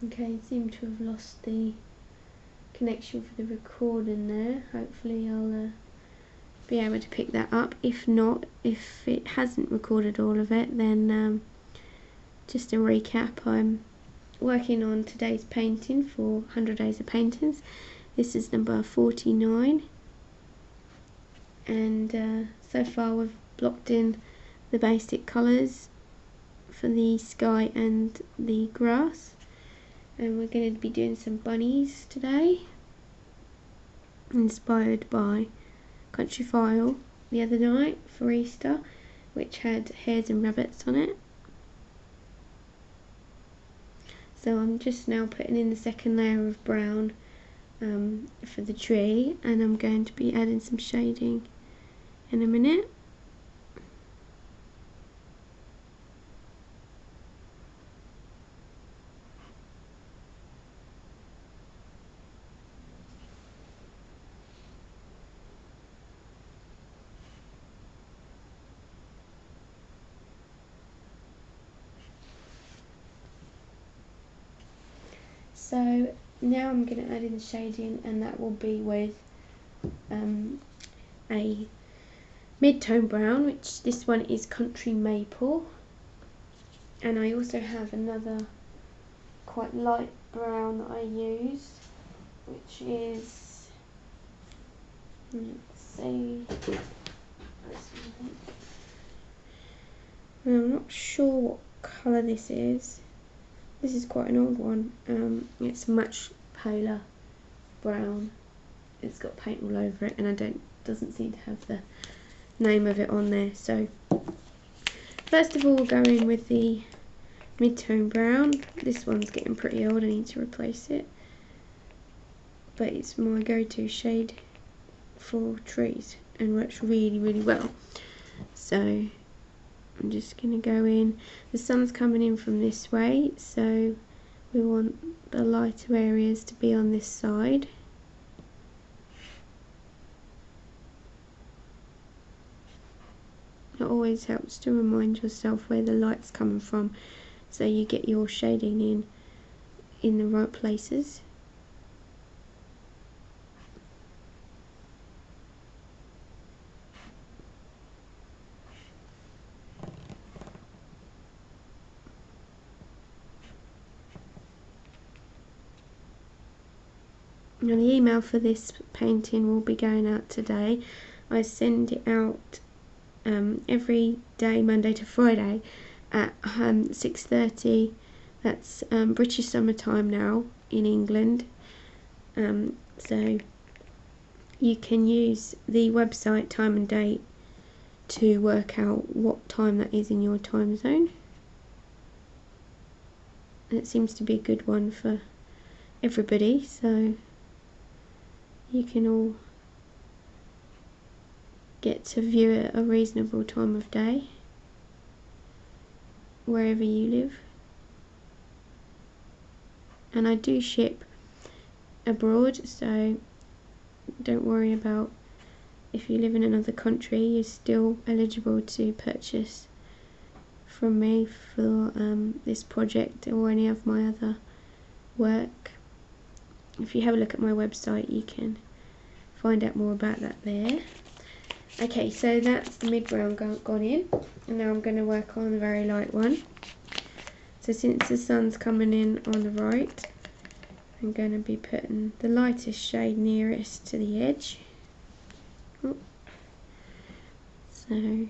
Okay, seem to have lost the connection for the recording there. Hopefully I'll be able to pick that up. If not, if it hasn't recorded all of it, then just a recap. I'm working on today's painting for 100 Days of Paintings. This is number 49, and so far we've blocked in the basic colours for the sky and the grass, and we're going to be doing some bunnies today, inspired by Country File the other night for Easter, which had hares and rabbits on it. So I'm just now putting in the second layer of brown for the tree, and I'm going to be adding some shading in a minute. So now I'm going to add in the shading, and that will be with a mid-tone brown, which this one is Country Maple, and I also have another quite light brown that I use, which is, let's see, I'm not sure what colour this is. This is quite an old one. It's much paler brown. It's got paint all over it, and doesn't seem to have the name of it on there. So first of all, we'll go in with the mid-tone brown. This one's getting pretty old, I need to replace it, but it's my go-to shade for trees and works really, really well. So I'm just going to go in. The sun's coming in from this way, so we want the lighter areas to be on this side. It always helps to remind yourself where the light's coming from, so you get your shading in the right places. Now the email for this painting will be going out today. I send it out every day, Monday to Friday, at 6:30. That's British summer time now in England. So you can use the website time and date to work out what time that is in your time zone. And it seems to be a good one for everybody, so you can all get to view it at a reasonable time of day wherever you live. And I do ship abroad, so don't worry about if you live in another country, you're still eligible to purchase from me for this project or any of my other work. If you have a look at my website, you can find out more about that there. Okay, so that's the mid-brown gone in, and now I'm going to work on the very light one. So since the sun's coming in on the right, I'm going to be putting the lightest shade nearest to the edge. Oh. So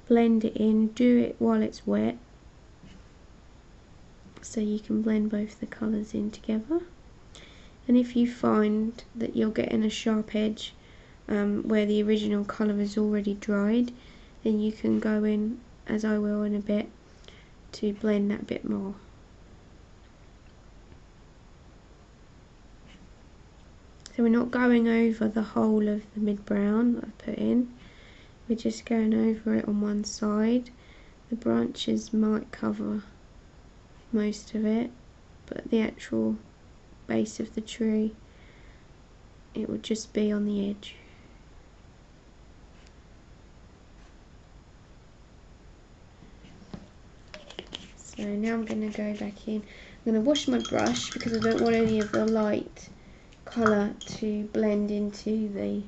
blend it in, do it while it's wet, so you can blend both the colours in together. And if you find that you're getting a sharp edge where the original colour is already dried, then you can go in, as I will in a bit, to blend that bit more. So we're not going over the whole of the mid-brown that I've put in, we're just going over it on one side. The branches might cover most of it, but the actual base of the tree, it would just be on the edge. So now I'm going to go back in. I'm going to wash my brush because I don't want any of the light colour to blend into the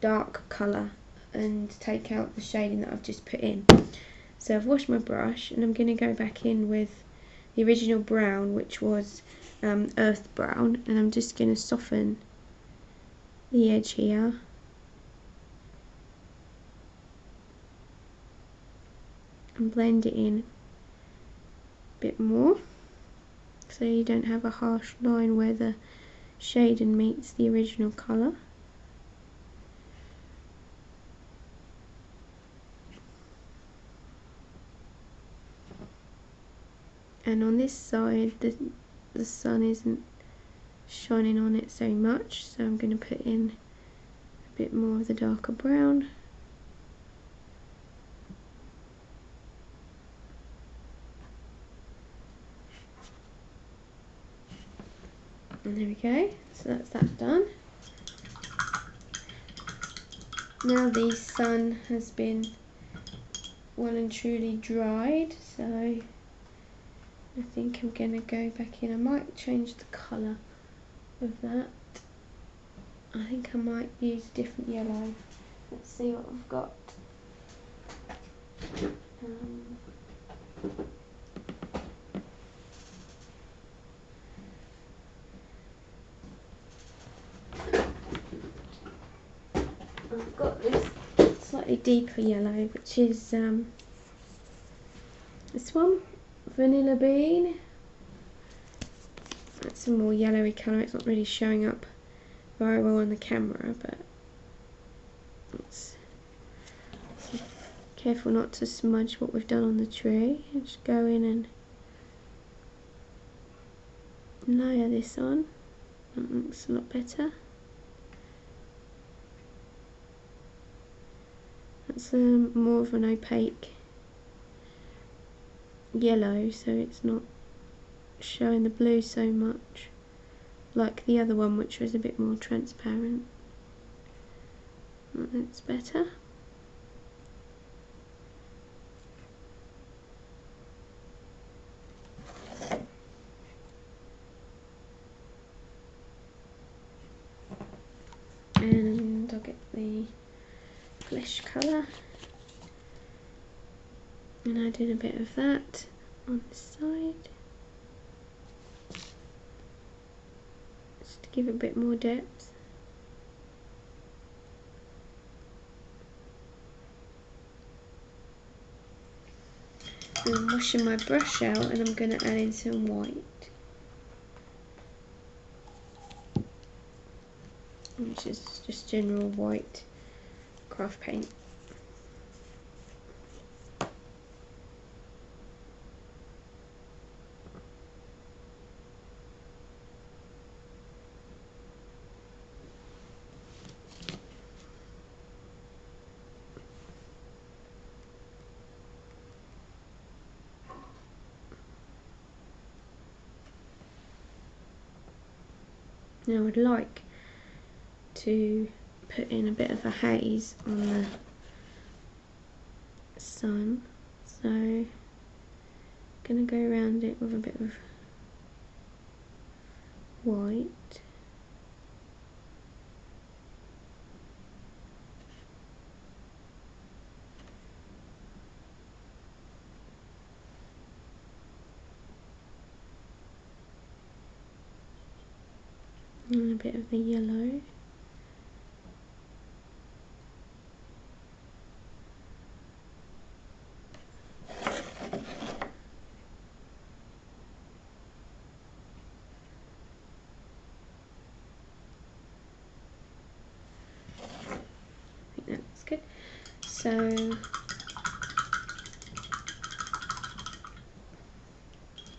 dark colour and take out the shading that I've just put in. So I've washed my brush and I'm going to go back in with the original brown, which was earth brown, and I'm just going to soften the edge here. And blend it in a bit more so you don't have a harsh line where the shading meets the original colour. And on this side the sun isn't shining on it so much, so I'm going to put in a bit more of the darker brown. And there we go, so that's that done. Now the sun has been well and truly dried, so I think I'm going to go back in. I might change the colour of that. I think I might use a different yellow. Let's see what I've got. I've got this slightly deeper yellow, which is this one, Vanilla Bean. That's a more yellowy colour. It's not really showing up very well on the camera, but let's careful not to smudge what we've done on the tree. Just go in and layer this on. That looks a lot better. That's more of an opaque yellow, so it's not showing the blue so much like the other one, which was a bit more transparent. That's better. And I'll get the flesh colour and I did a bit of that on the side just to give it a bit more depth. And I'm washing my brush out and I'm going to add in some white, which is just general white craft paint. Now I'd like to put in a bit of a haze on the sun, so I'm going to go around it with a bit of white. And a bit of the yellow. I think that's good. So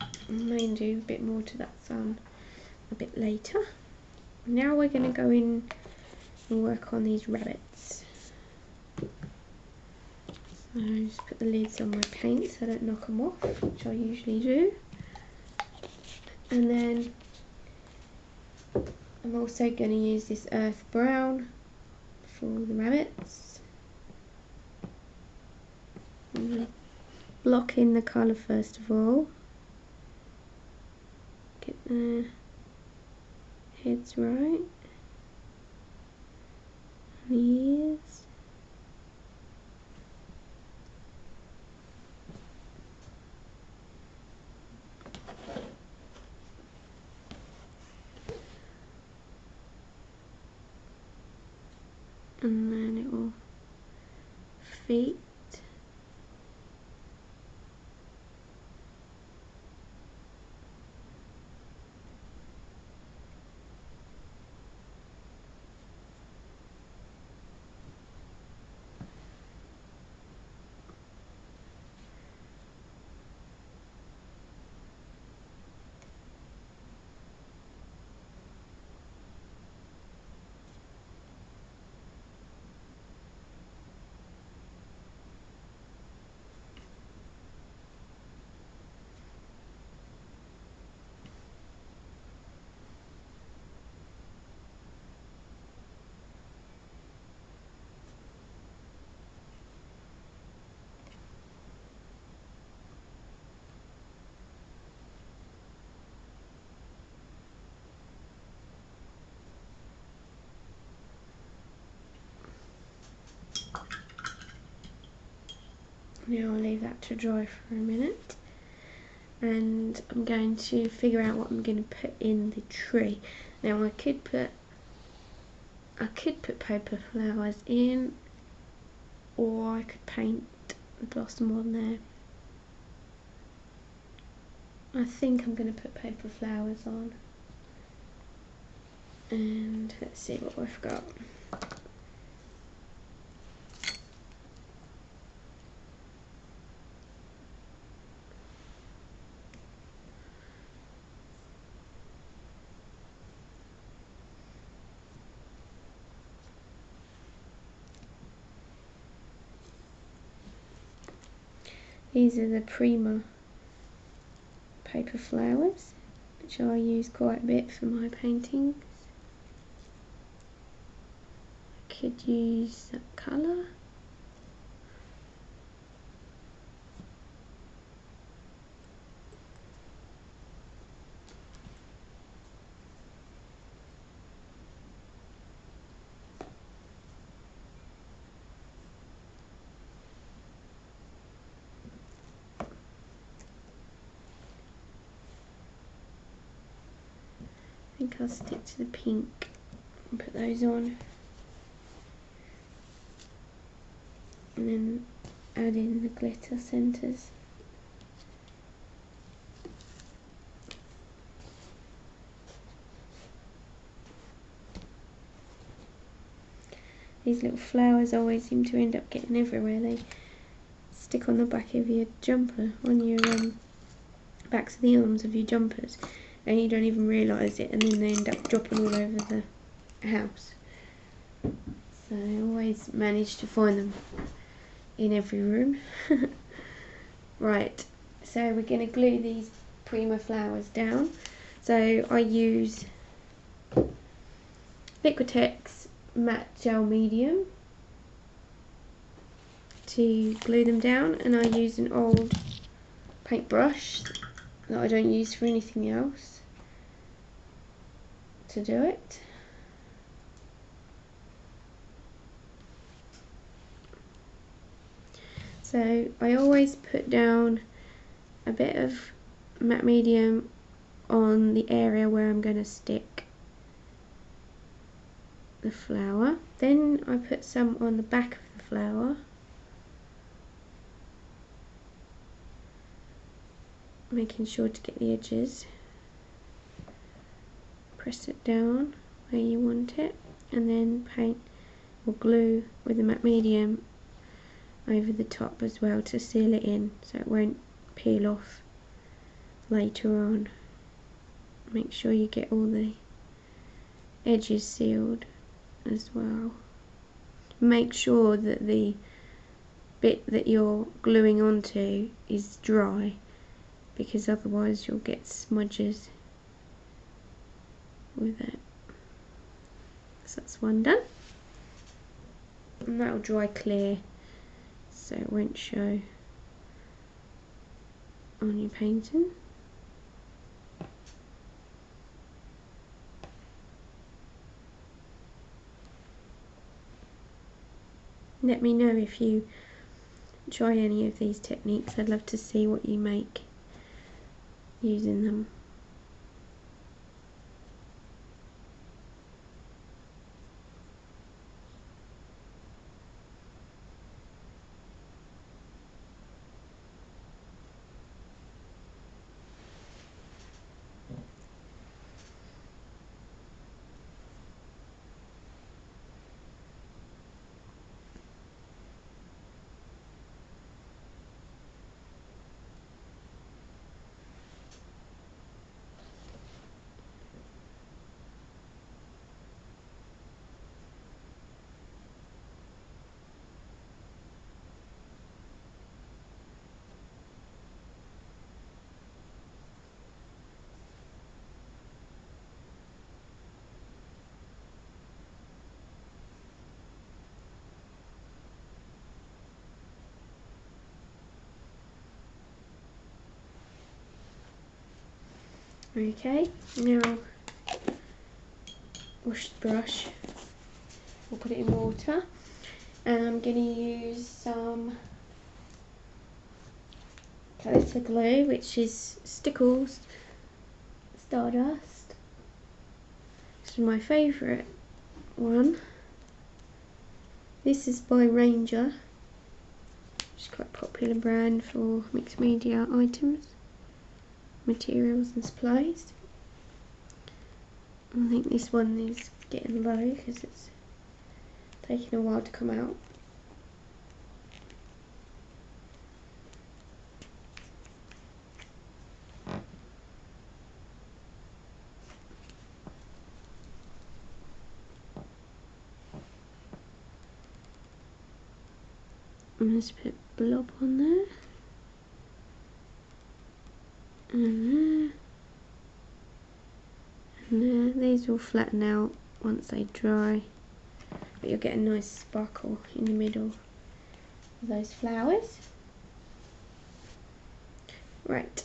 I may do a bit more to that sun a bit later. Now we're going to go in and work on these rabbits. So just put the lids on my paint so I don't knock them off, which I usually do. And then I'm also going to use this earth brown for the rabbits. And block in the colour first of all. Get the heads right. And the ears. And then little feet. Now I'll leave that to dry for a minute, and I'm going to figure out what I'm going to put in the tree. Now I could put paper flowers in, or I could paint the blossom on there. I think I'm going to put paper flowers on, and let's see what we've got. These are the Prima paper flowers, which I use quite a bit for my paintings. I could use that colour. I think I'll stick to the pink and put those on, and then add in the glitter centres. These little flowers always seem to end up getting everywhere. They stick on the back of your jumper, on your backs of the arms of your jumpers, and you don't even realise it, and then they end up dropping all over the house. So I always manage to find them in every room. Right, so we're going to glue these Prima flowers down. So I use Liquitex matte gel medium to glue them down, and I use an old paintbrush that I don't use for anything else to do it. So I always put down a bit of matte medium on the area where I'm going to stick the flower. Then I put some on the back of the flower, making sure to get the edges. Press it down where you want it, and then paint or glue with the matte medium over the top as well to seal it in so it won't peel off later on. Make sure you get all the edges sealed as well. Make sure that the bit that you're gluing onto is dry, because otherwise you'll get smudges with it. So that's one done, and that'll dry clear so it won't show on your painting. Let me know if you try any of these techniques. I'd love to see what you make using them. Okay, now wash the brush. We'll put it in water, and I'm going to use some glitter glue, which is Stickles Stardust. This is my favourite one. This is by Ranger, which is quite a popular brand for mixed media items, materials and supplies. I think this one is getting low because it's taking a while to come out. I'm just put blob on there, and there, and there. These will flatten out once they dry, but you'll get a nice sparkle in the middle of those flowers. Right,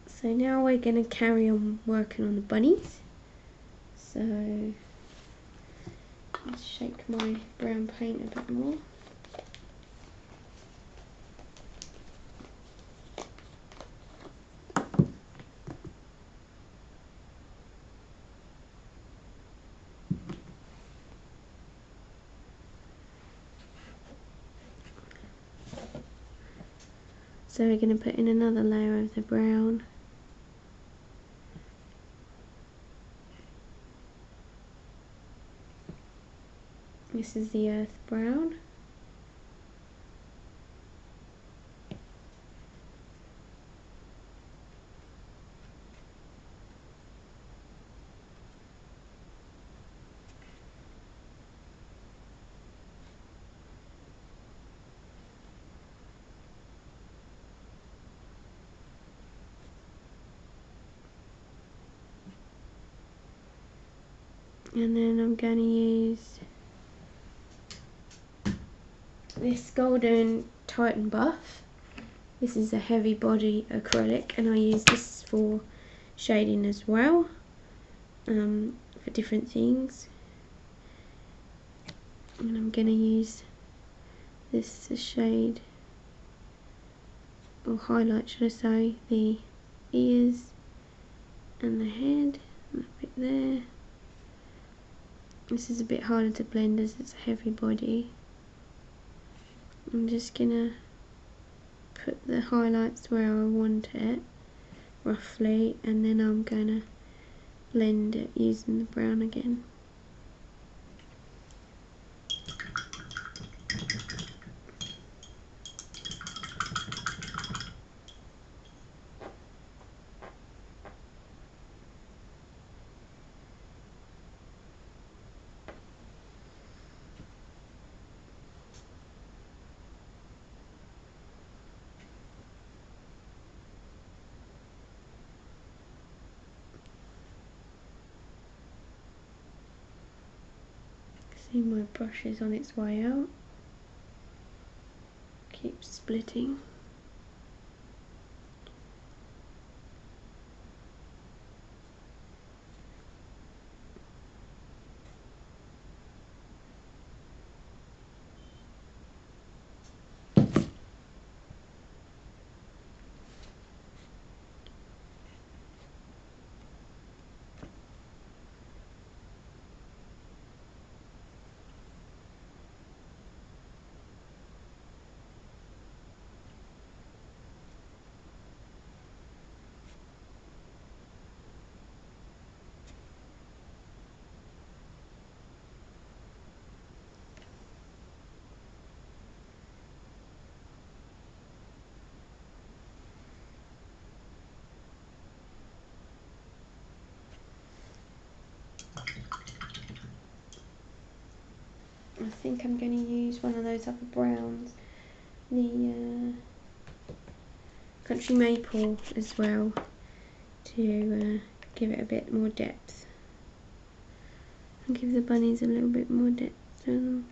so now we're going to carry on working on the bunnies. So let's shake my brown paint a bit more. So we're going to put in another layer of the brown. This is the earth brown. And then I'm going to use this golden Titan buff. This is a heavy body acrylic, and I use this for shading as well, for different things. And I'm going to use this to shade, or highlight should I say, the ears and the head, and a bit there. This is a bit harder to blend as it's a heavy body. I'm just gonna put the highlights where I want it, roughly, and then I'm gonna blend it using the brown again. See, my brush is on its way out. Keep splitting. I think I'm going to use one of those other browns, the Country Maple as well, to give it a bit more depth and give the bunnies a little bit more depth to them.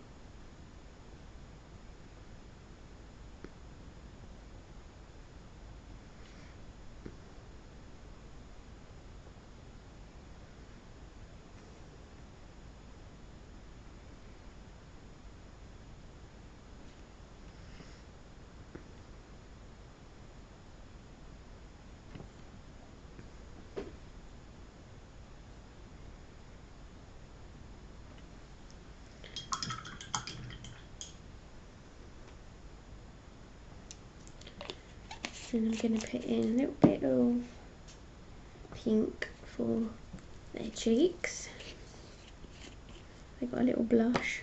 And I'm going to put in a little bit of pink for their cheeks. They got a little blush.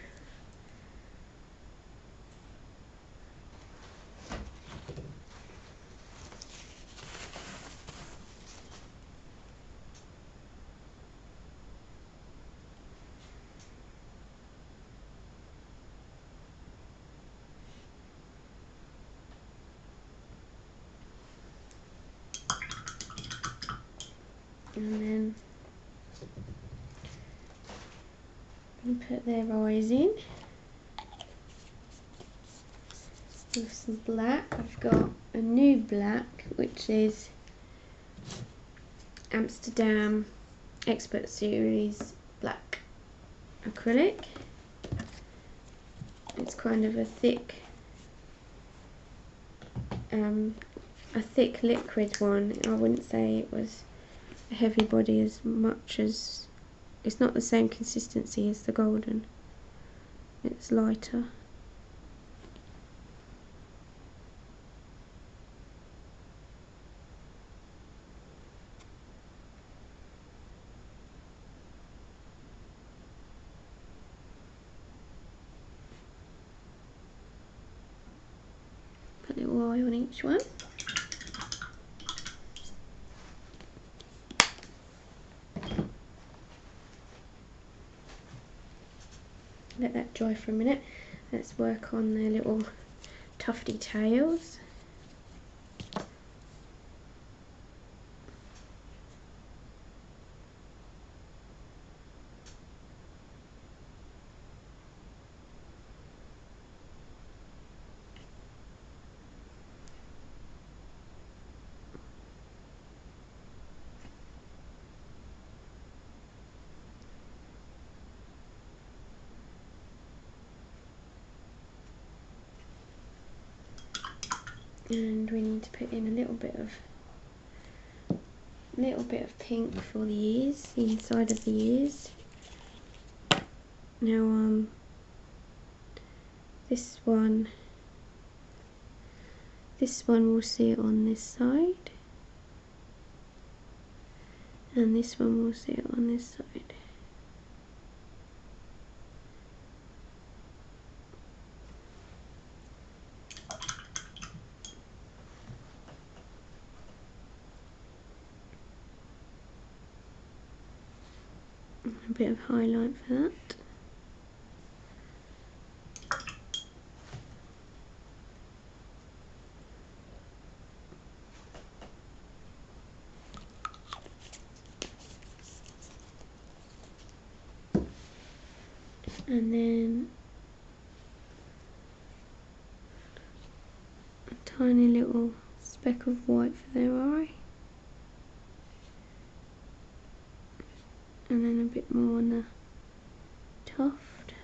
And then put their eyes in with some black. I've got a new black, which is Amsterdam Expert Series Black Acrylic. It's kind of a thick liquid one. I wouldn't say it was a heavy body as much as, it's not the same consistency as the golden, it's lighter. Put a little eye on each one. Let that dry for a minute. Let's work on their little tufty tails. And we need to put in a little bit of pink for the ears, the inside of the ears. Now this one we'll see it on this side, and this one we'll see it on this side. A bit of highlight for that. And then a tiny little speck of white for their eye. And then a bit more on the tuft.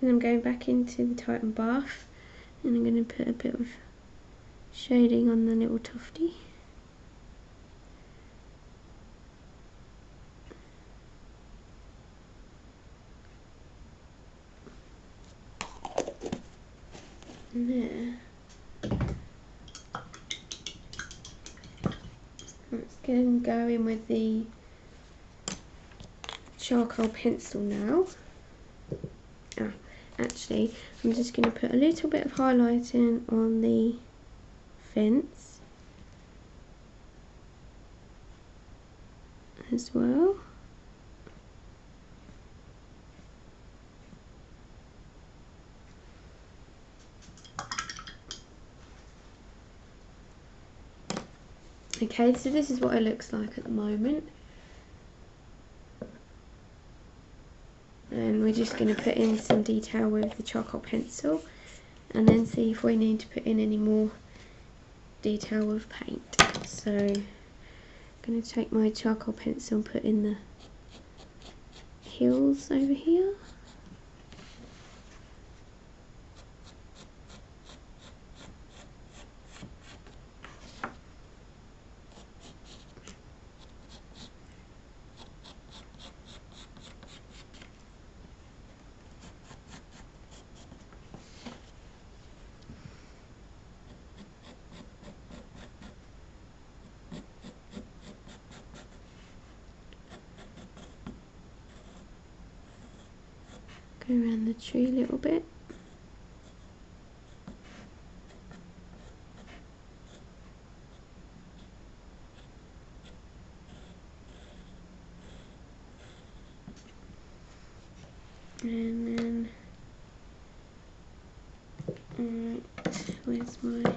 And I'm going back into the Titan bath, and I'm going to put a bit of shading on the little tufty. And there. Let's go in with the charcoal pencil now. Actually, I'm just going to put a little bit of highlighting on the fence as well. Okay, so this is what it looks like at the moment. And we're just going to put in some detail with the charcoal pencil and then see if we need to put in any more detail with paint. So I'm going to take my charcoal pencil and put in the hills over here. Go around the tree a little bit. And then, alright, where's my...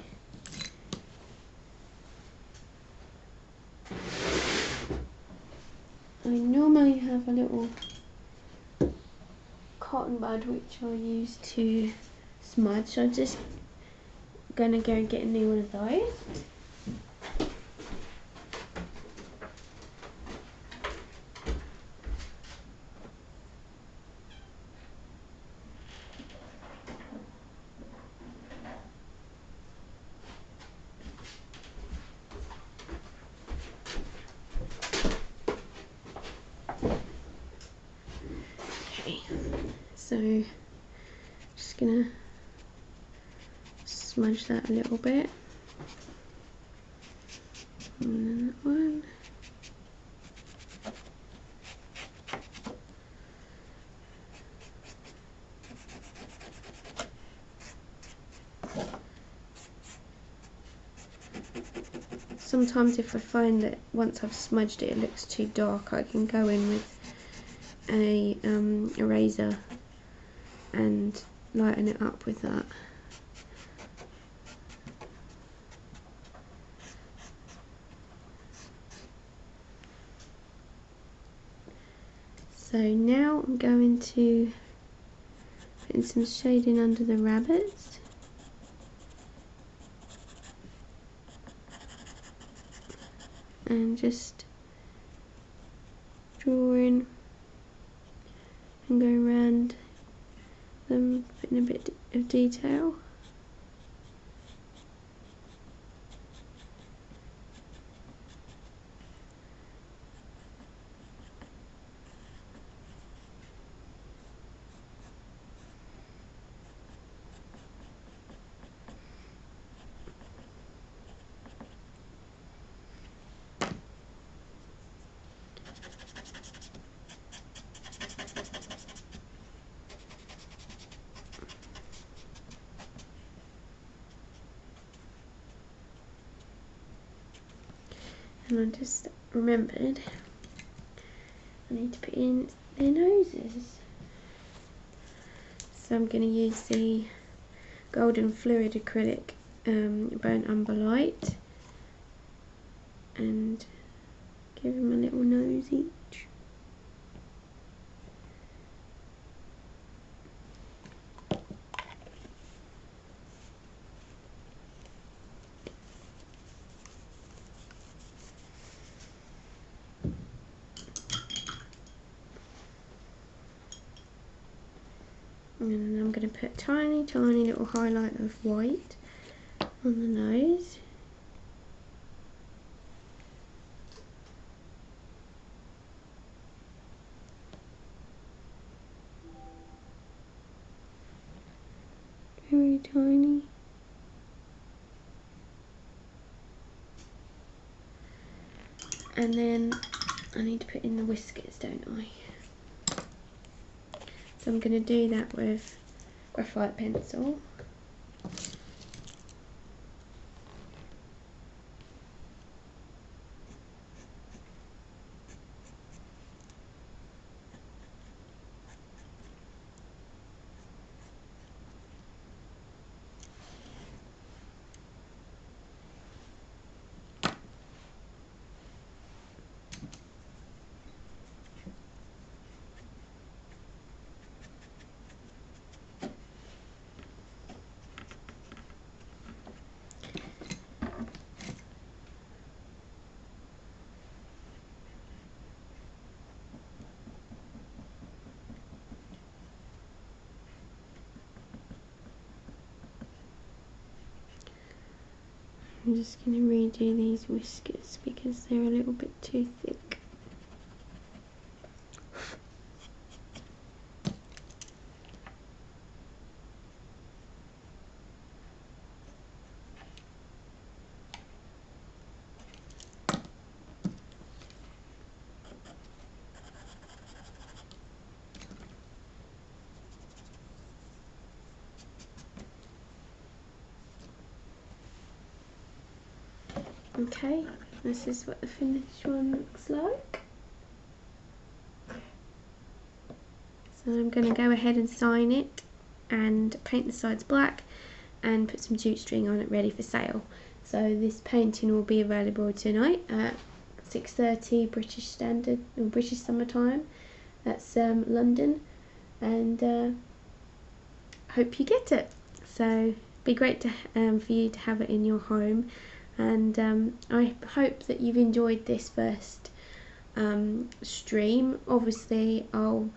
I normally have a little cotton bud which I use to smudge, so I'm just gonna go and get a new one of those. Okay, so just gonna smudge that a little bit. And then that one. Sometimes if I find that once I've smudged it, it looks too dark, I can go in with a eraser and lighten it up with that. So now I'm going to put in some shading under the rabbits. And just drawing and go around them, putting a bit of detail. And I just remembered I need to put in their noses. So I'm going to use the golden fluid acrylic burnt umber light and give them a little nose each. And then I'm going to put a tiny, tiny little highlight of white on the nose. Very tiny. And then I need to put in the whiskers, don't I? So I'm going to do that with graphite pencil. I'm just going to redo these whiskers because they're a little bit too thick. Okay, this is what the finished one looks like. So I'm going to go ahead and sign it and paint the sides black and put some jute string on it ready for sale. So this painting will be available tonight at 6:30 British Standard or British Summer Time. That's London, and hope you get it. So it'd be great to for you to have it in your home, and I hope that you've enjoyed this first stream. Obviously I'll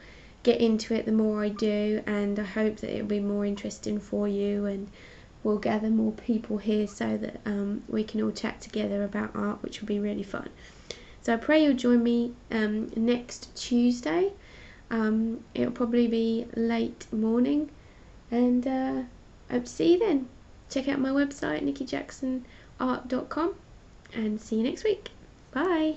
get into it the more I do, and I hope that it'll be more interesting for you, and we'll gather more people here so that we can all chat together about art, which will be really fun. So I pray you'll join me next Tuesday. It'll probably be late morning, and hope to see you then. Check out my website, nikijacksonart.com, and see you next week. Bye.